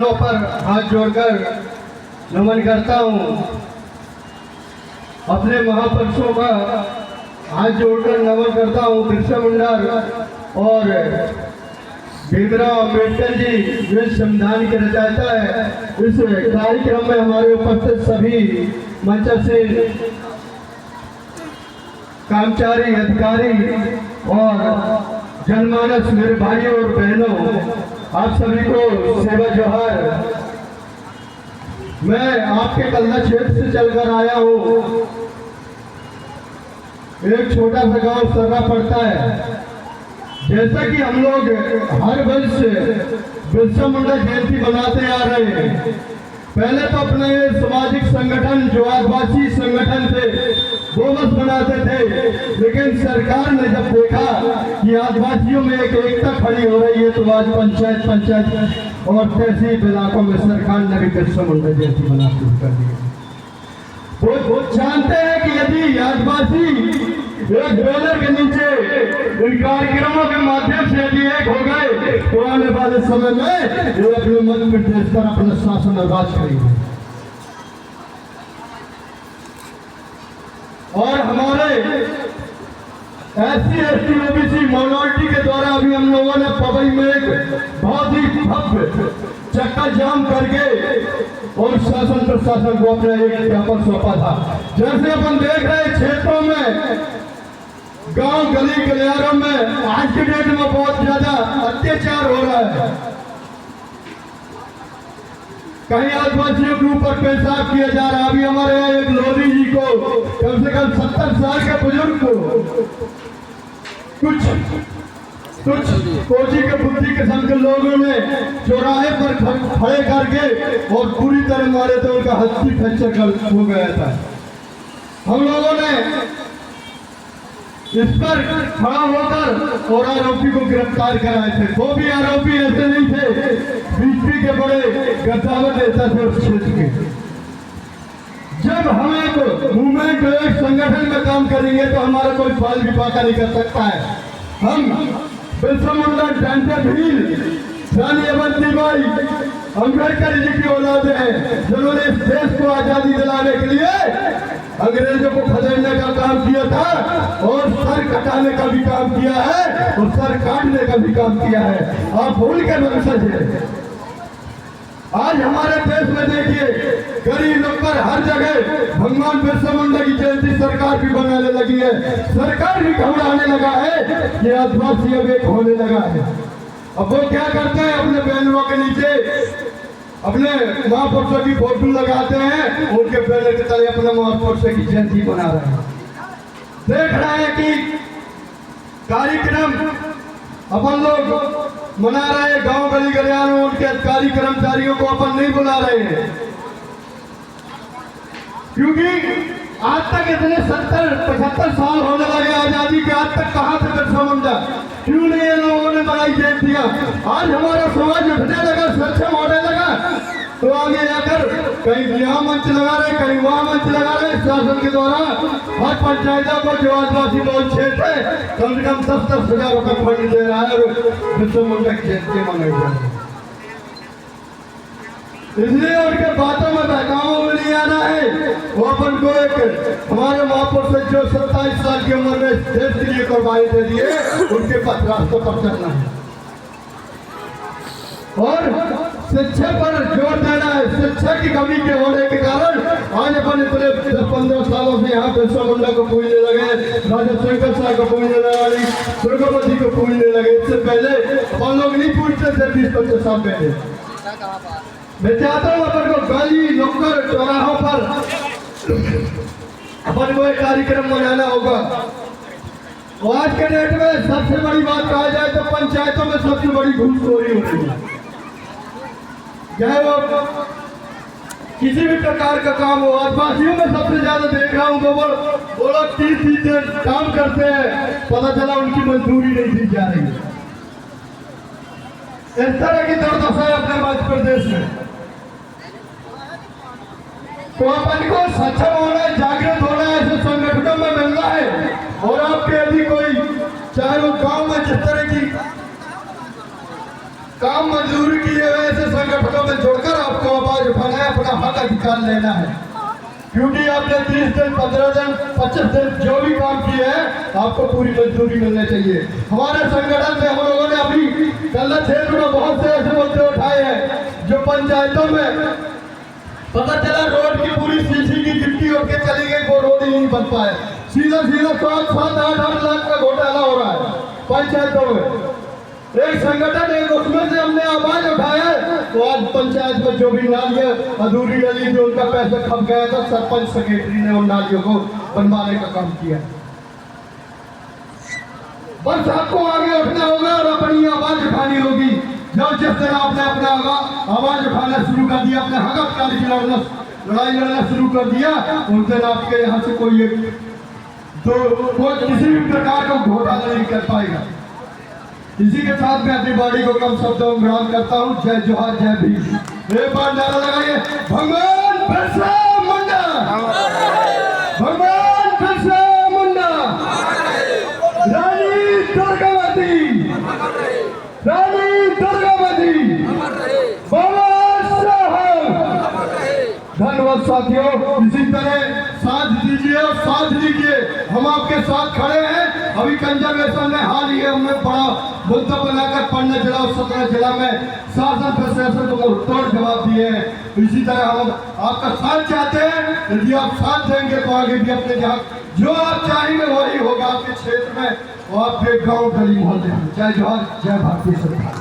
पर हाथ जोड़कर नमन करता हूँ। अपने महापुरुषों का हाथ जोड़कर नमन करता हूँ। बिरसा मुंडा और भीमराव अम्बेडकर जी जो संविधान के रचयिता है, इस कार्यक्रम में हमारे उपस्थित सभी मंचस्थ कर्मचारी, अधिकारी और जनमानस, मेरे भाइयों और बहनों, आप सभी को सेवा जोहार। मैं आपके कल्ला क्षेत्र से चलकर आया हूँ। एक छोटा सा गांव सर्रा पड़ता है। जैसा कि हम लोग हर वर्ष बिरसा मुंडा जयंती बनाते आ रहे हैं, पहले तो अपने सामाजिक संगठन जो आदिवासी संगठन थे वो बस बनाते थे, लेकिन सरकार ने जब देखा कि आदिवासियों में एक एकता खड़ी हो रही है, तो आज पंचायत और तहसील इलाकों में सरकार ने भी बिरसा मुंडा जयंती मना शुरू कर दी। वो जानते हैं कि यदि आदिवासी एक बैनर के नीचे इन कार्यक्रमों के माध्यम से यदि एक हो गए, तो आने वाले समय में वो अपने मन प्रदेश पर अपना शासन और राज करेंगे। और हमारे SC ST OBC माइनॉरिटी के द्वारा अभी हम लोगों ने पवई में एक बहुत ही भव्य चक्का जाम करके और शासन प्रशासन को अपना एक ज्ञापन सौंपा था। जैसे अपन देख रहे हैं क्षेत्रों में, गांव गली गलियारों में आज के डेट में बहुत ज्यादा अत्याचार हो रहा है। कहीं आदिवासियों के ऊपर पेशाब किया जा रहा है। अभी हमारे यहाँ एक लोधी जी को कम से कम 70 साल के बुजुर्ग को कुछ कोची के बुद्धि किस्म के लोगों ने चौराहे पर खड़े करके और पूरी तरह मारे तो उनका हस्ती फ्रैक्चर हो गया था। हम लोगों ने इस पर खड़ा होकर और आरोपी को गिरफ्तार कराए थे। वो भी आरोपी ऐसे नहीं थे, बीजेपी के बड़े गद्दावर नेता थे उस क्षेत्र के। जब हम एक मूवमेंट, एक संगठन में काम करेंगे तो हमारा कोई फल भी पाका नहीं कर सकता है। हम बिरसा मुंडा, डंडा भील, रानी अवंतीबाई, अम्बेडकर जी की औलादे हैं, जिन्होंने इस देश को आजादी दिलाने के लिए अंग्रेजों को खदेड़ने का काम किया था और सर कटाने का भी काम किया है और सर काटने का भी काम किया है। आप भूल के मकसद है। आज हमारे देश में देखिए, गरीब लोग पर हर जगह भगवान बिरसा मुंडा की जयंती सरकार भी बनाने लगी है। सरकार भी घबराने लगा है कि आदिवासी अब एक होने लगा है। अब वो क्या करते हैं, अपने बैनरों के नीचे अपने महापुरुषों की फोटो लगाते हैं, उनके बैनर के तले अपने महापुरुषों की जयंती बना रहे हैं। देख रहे हैं कि कार्यक्रम अपन लोग मना रहे हैं, गांव गली गलियारों उनके अधिकारी कर्मचारियों को अपन नहीं बुला रहे हैं, क्योंकि आज तक इतने 70-75 साल होने लगे आजादी के, आज तक कहाँ थे बिरसा मुंडा? क्यों नहीं इन लोगों ने बनाई जयंतियां? आज हमारा समाज उठने लगा, सक्षम होने लगा, तो आगे जाकर कहीं यहाँ मंच लगा रहे, कहीं वहाँ मंच लगा रहे। शासन के द्वारा हर पंचायतों को जो आदिवासी बहुल क्षेत्र है कम से कम 10-10 हजार रुपये फंड दे रहा है और बिरसा मुंडा की जयंती मनाई जा रही है। इसलिए उनके बातों में बहकावों में नहीं आना है। वो अपन को एक हमारे महापुरुष जो 27 साल की उम्र में देश के लिए कुर्बानी दे दिए, उनके पास रास्तों पर चलना है और शिक्षा पर जोर देना है। शिक्षा की कमी के होने के कारण आज अपन इतने 10-15 सालों से यहाँ बिरसा मुंडा को पूजने लगे, राजा शंकर साहब को पूजने लगे, दुर्गावती को पूजने लगे। इससे पहले अपन लोग नहीं पूछते थे 20-25 साल पहले। मैं चाहता हूँ अपन को गली नुक्कड़ चौराहों पर अपन को एक कार्यक्रम मनाना होगा। और आज के डेट में सबसे बड़ी बात कहा जाए तो पंचायतों में सबसे बड़ी घूसखोरी हो रही है। चाहे वो किसी भी प्रकार का काम हो, आदिवासियों में सबसे ज्यादा देख रहा हूँ वो लोग 30 दिन काम करते हैं, पता चला उनकी मजदूरी नहीं दी जा रही है। इस तरह की दुर्दशा है अपने मध्य प्रदेश में। तो अपन को सक्षम होना है, जागृत होना है, ऐसे संगठनों में मिलना है। और आपके यदि कोई, चाहे वो गांव में जिस तरह की काम मंजूर किए हुए ऐसे संगठनों में जोड़कर आपको आवाज उठाना है, अपना हक अधिकार लेना है। क्योंकि आपने 30 दिन, 15 दिन, 25 दिन जो भी काम किए हैं आपको पूरी मजदूरी मिलनी चाहिए। हमारे संगठन से हम लोगों ने अभी कल्ला क्षेत्र में बहुत से ऐसे मुद्दे उठाए हैं जो पंचायतों में पता चला रोड की पूरी सीसी की गिट्टी उठ के चली गई, वो रोड ही नहीं बन पाए। सीधा 7-8 लाख का घोटाला हो रहा है पंचायतों में। एक संगठन एक उसमें से हमने आवाज उठाया तो आज पंचायत में जो भी नालियां अधूरी डली थी उनका पैसा खप गया था, सरपंच सेक्रेटरी ने उन नालियों को बनवाने का काम किया। बस आपको आगे उठना होगा और अपनी आवाज उठानी होगी। जब जिस दिन आपने अपना आवाज उठाना शुरू कर दिया, अपने हक अधिकार की लड़ाई लड़ना शुरू कर दिया, उस दिन आपके यहाँ से कोई किसी भी प्रकार का घोटाला नहीं कर पाएगा। इसी के साथ मैं अपनी बॉडी को कम शब्दों में विराम करता हूँ। जय जोहार, जय भीम। एक बार नारा लगाइए, भगवान बिरसा मुंडा, भगवान बिरसा मुंडा, रानी दुर्गावती, रानी दुर्गावती, बाबा साहब। धन्यवाद साथियों, इसी तरह साथ दीजिए और साथ लीजिए, हम आपके साथ खड़े हैं। अभी कंजरवेशन में हाल ही हमने बड़ा मुद्दा बनाकर पढ़ने जिला और 17 जिला में शासन प्रशासन को तोड़ जवाब दिए हैं। इसी तरह हम आपका साथ चाहते हैं। यदि आप साथ देंगे तो आगे भी अपने जहाँ जो आप चाहेंगे वही होगा आपके क्षेत्र में और आपके गाँव गली मोहल्ले में। जय जोहार, जय भारतीय सरकार।